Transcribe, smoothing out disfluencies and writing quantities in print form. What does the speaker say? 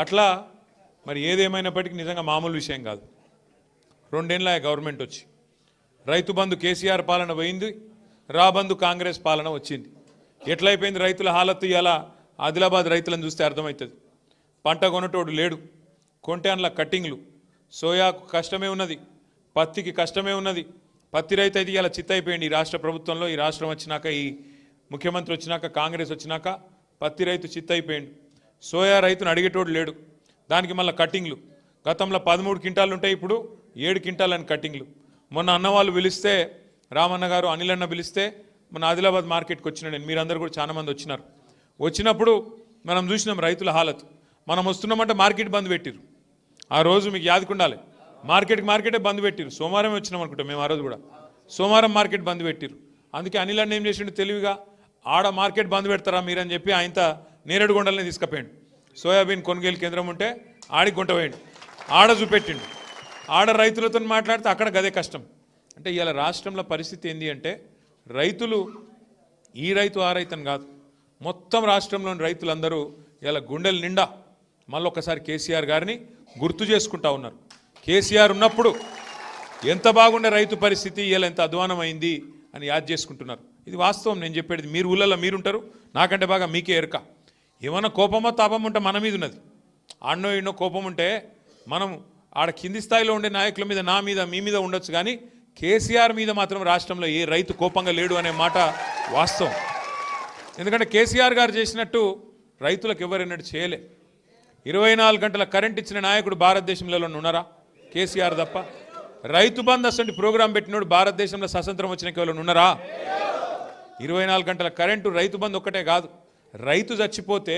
అట్లా మరి ఏదేమైనప్పటికీ నిజంగా మామూలు విషయం కాదు. 2 ఏళ్ళ గవర్నమెంట్ వచ్చి రైతు బంధు కేసీఆర్ పాలన పోయింది, రాబంధు కాంగ్రెస్ పాలన వచ్చింది. ఎట్లయిపోయింది రైతుల హాలతు? ఇలా ఆదిలాబాద్ రైతులను చూస్తే అర్థమవుతుంది. పంట కొనటోడు లేడు, కొంటే అందులో కట్టింగ్లు. సోయాకు కష్టమే ఉన్నది, పత్తికి కష్టమే ఉన్నది. పత్తి రైతు అయితే ఇలా చిత్తైపోయింది. ఈ రాష్ట్ర ప్రభుత్వంలో, ఈ రాష్ట్రం వచ్చినాక, ఈ ముఖ్యమంత్రి వచ్చినాక, కాంగ్రెస్ వచ్చినాక పత్తి రైతు చిత్తైపోయింది. సోయా రైతును అడిగేటోడు లేడు, దానికి మళ్ళీ కట్టింగ్లు. గతంలో 13 క్వింటాలు ఉంటాయి, ఇప్పుడు 7 క్వింటాలని కట్టింగ్లు. మొన్న అన్నవాళ్ళు పిలిస్తే, రామన్న గారు అనిల్ అన్న పిలిస్తే మన ఆదిలాబాద్ మార్కెట్కి వచ్చిన నేను, మీరందరూ కూడా చాలామంది వచ్చినారు. వచ్చినప్పుడు మనం చూసినాం రైతుల హాలత్. మనం వస్తున్నామంటే మార్కెట్ బంద్ పెట్టిరు. ఆ రోజు మీకు యాదకుండాలి, మార్కెటే బంద్ పెట్టిరు. సోమవారం వచ్చినాం అనుకుంటాం మేము, ఆ రోజు కూడా సోమవారం మార్కెట్ బంద్ పెట్టిరు. అందుకే అనిల్ అన్న ఏం చేసిండు తెలివిగా, ఆడ మార్కెట్ బంద్ పెడతారా మీరని చెప్పి ఆయనతో నేరేడుగొండలనే తీసుకుపోయాడు. సోయాబీన్ కొనుగోలు కేంద్రం ఉంటే ఆడికి గుంట వేయండి, ఆడ చూపెట్టిండు. ఆడ రైతులతో మాట్లాడితే అక్కడ గదే కష్టం. అంటే ఇవాళ రాష్ట్రంలో పరిస్థితి ఏంది అంటే, రైతులు ఈ రైతు ఆ రైతు అని కాదు, మొత్తం రాష్ట్రంలోని రైతులందరూ ఇలా గుండెల నిండా మళ్ళొక్కసారి కేసీఆర్ గారిని గుర్తు చేసుకుంటా ఉన్నారు. కేసీఆర్ ఉన్నప్పుడు ఎంత బాగుండే రైతు పరిస్థితి, ఇలా ఎంత అధ్వానం అయింది అని యాద్ చేసుకుంటున్నారు. ఇది వాస్తవం. నేను చెప్పేది, మీరు ఊళ్ళల్లో మీరుంటారు, నాకంటే బాగా మీకే ఎరక. ఏమన్నా కోపమో తాపం ఉంటే మన మీద ఉన్నది. ఆడనో ఎన్నో కోపం ఉంటే మనం ఆడ కింది స్థాయిలో ఉండే నాయకుల మీద, నా మీద, మీ మీద ఉండొచ్చు, కానీ కేసీఆర్ మీద మాత్రం రాష్ట్రంలో ఏ రైతు కోపంగా లేడు అనే మాట వాస్తవం. ఎందుకంటే కేసీఆర్ గారు చేసినట్టు రైతులకు ఎవరైనట్టు చేయలే. 24 గంటల కరెంట్ ఇచ్చిన నాయకుడు భారతదేశంలో ఉన్నారా? కేసీఆర్ తప్ప. రైతు బంధు అసలు ప్రోగ్రాం పెట్టినోడు భారతదేశంలో స్వతంత్రం వచ్చిన కేవలం ఉన్నారా? 24 గంటల కరెంటు, రైతు బంధు ఒక్కటే కాదు. రైతు చచ్చిపోతే